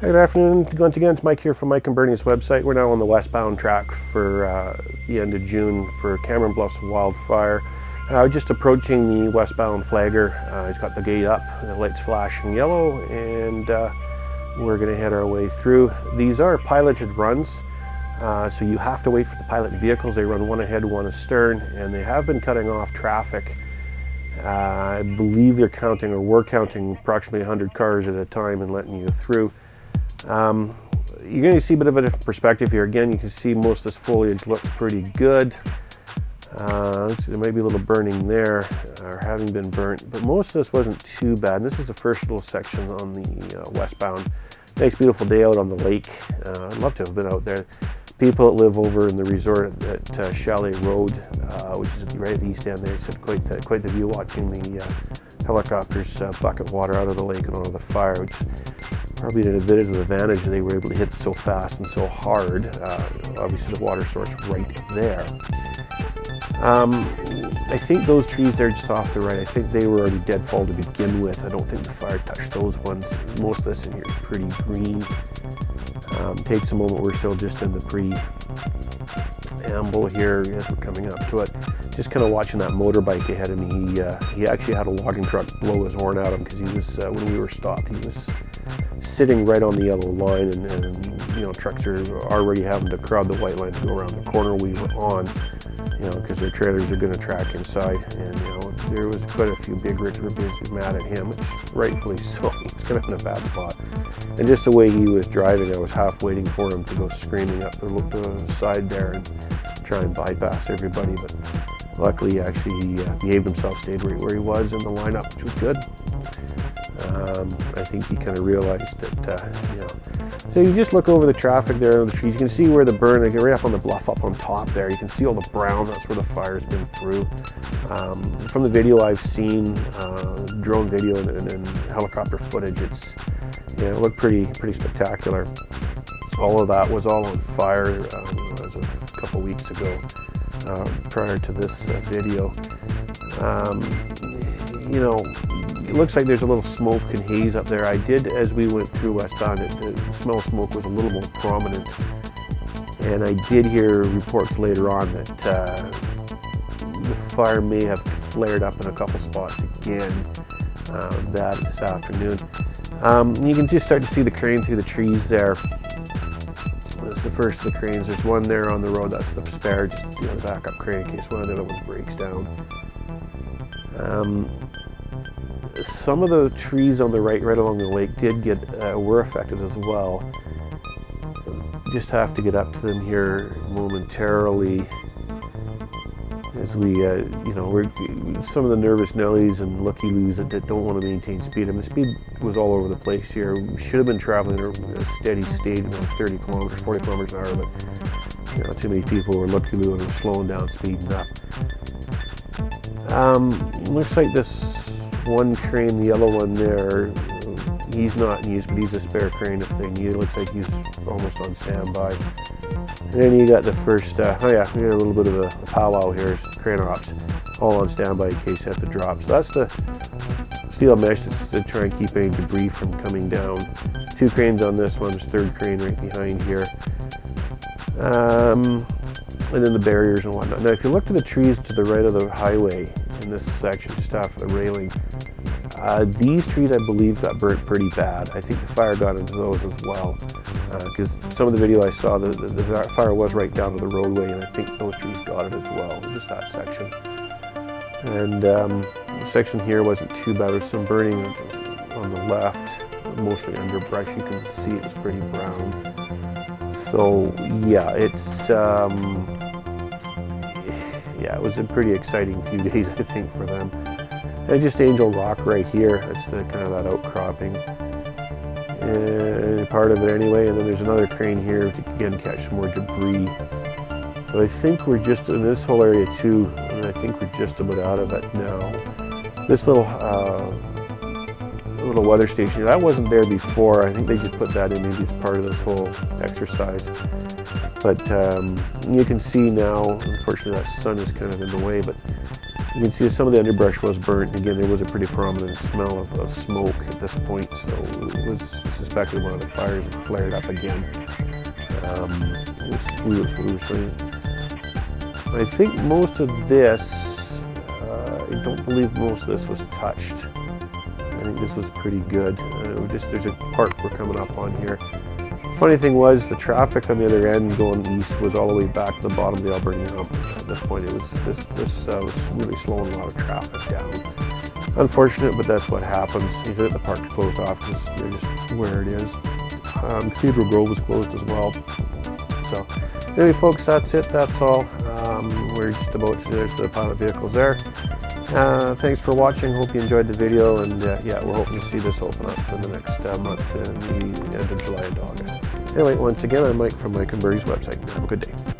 Good afternoon. Once again, it's Mike here from Mike and Bernie's website. We're now on the westbound track for the end of June for Cameron Bluffs wildfire. Just approaching the westbound flagger. He's got the gate up, the light's flashing yellow, and we're going to head our way through. These are piloted runs, so you have to wait for the pilot vehicles. They run one ahead, one astern, and they have been cutting off traffic. I believe they're counting, or were counting, approximately 100 cars at a time and letting you through. You're going to see a bit of a different perspective here. Again, you can see most of this foliage looks pretty good. There might be a little burning there, or having been burnt, but most of this wasn't too bad. And this is the first little section on the westbound. Nice, beautiful day out on the lake. I'd love to have been out there. People that live over in the resort at Chalet Road, which is right at the east end there, said quite the view watching the helicopters bucket water out of the lake and onto the fire, which probably an advantage. They were able to hit so fast and so hard. Obviously the water source right there. I think those trees there just off the right, I think they were already deadfall to begin with. I don't think the fire touched those ones. Most of this in here is pretty green. Takes a moment, we're still just in the preamble here as we're coming up to it. Just kind of watching that motorbike ahead of me. He actually had a logging truck blow his horn at him because he was, when we were stopped, he was sitting right on the yellow line, and you know, trucks are already having to crowd the white line to go around the corner we were on, you know, because their trailers are going to track inside. And you know, there was quite a few big rigs were mad at him, which rightfully so. He was kind of in a bad spot. And just the way he was driving, I was half waiting for him to go screaming up the side there and try and bypass everybody. But luckily, actually, he behaved himself, stayed right where he was in the lineup, which was good. I think he kind of realized that, you know. So you just look over the traffic there on the trees. You can see where the burn, like right up on the bluff up on top there. You can see all the brown. That's where the fire's been through. From the video I've seen, drone video and helicopter footage, it's, you know, it looked pretty spectacular. All of that was all on fire as of a couple weeks ago, prior to this video. You know, it looks like there's a little smoke and haze up there. I did, as we went through westbound, the smell of smoke was a little more prominent. And I did hear reports later on that the fire may have flared up in a couple spots again this afternoon. You can just start to see the crane through the trees there. That's the first of the cranes. There's one there on the road. That's the spare, just, you know, the backup crane in case one of the other ones breaks down. Some of the trees on the right along the lake were affected as well. Just have to get up to them here momentarily as we, you know, we're some of the nervous Nellies and looky-loos that don't want to maintain speed. I mean, the speed was all over the place here. We should have been traveling at a steady state, about 30 kilometers, 40 kilometers an hour, but you know, too many people were looky-loo and were slowing down, speeding up. Looks like this one crane, the yellow one there, he's not in use, but he's a spare crane if they need it. Looks like he's almost on standby. And then you got the first, oh yeah, we got a little bit of a powwow here, crane ops, all on standby in case you have to drop. So that's the steel mesh that's to try and keep any debris from coming down. Two cranes on this one, there's a third crane right behind here. And then the barriers and whatnot. Now, if you look to the trees to the right of the highway in this section, just off the railing, these trees, I believe, got burnt pretty bad. I think the fire got into those as well, because some of the video I saw, the fire was right down to the roadway, and I think those trees got it as well, just that section. And the section here wasn't too bad. There's some burning on the left, mostly underbrush. You can see it was pretty brown. So yeah, it's yeah, it was a pretty exciting few days, I think, for them. And just Angel Rock right here. That's the kind of that outcropping, and part of it anyway. And then there's another crane here to again catch some more debris. But I think we're just in this whole area too, and I think we're just about out of it now. This little weather station, that wasn't there before. I think they just put that in maybe as part of this whole exercise. But you can see now, unfortunately that sun is kind of in the way, but You can see some of the underbrush was burnt. Again, there was a pretty prominent smell of smoke at this point, so it was suspected one of the fires had flared up again. I think most of this, I don't believe most of this was touched. I think this was pretty good. There's a part we're coming up on here. Funny thing was, the traffic on the other end going east was all the way back to the bottom of the Alberni hump. At this point, this was really slowing a lot of traffic down. Unfortunate, but that's what happens. Even the park's closed off because they're just where it is. Cathedral Grove was closed as well. So, anyway, folks, that's it. That's all. We're just about to finish the pilot vehicles there. Thanks for watching. Hope you enjoyed the video, and yeah, we're hoping to see this open up for the next month in the end of July and August. Anyway, once again, I'm Mike from Mike and Bernie's website. Have a good day.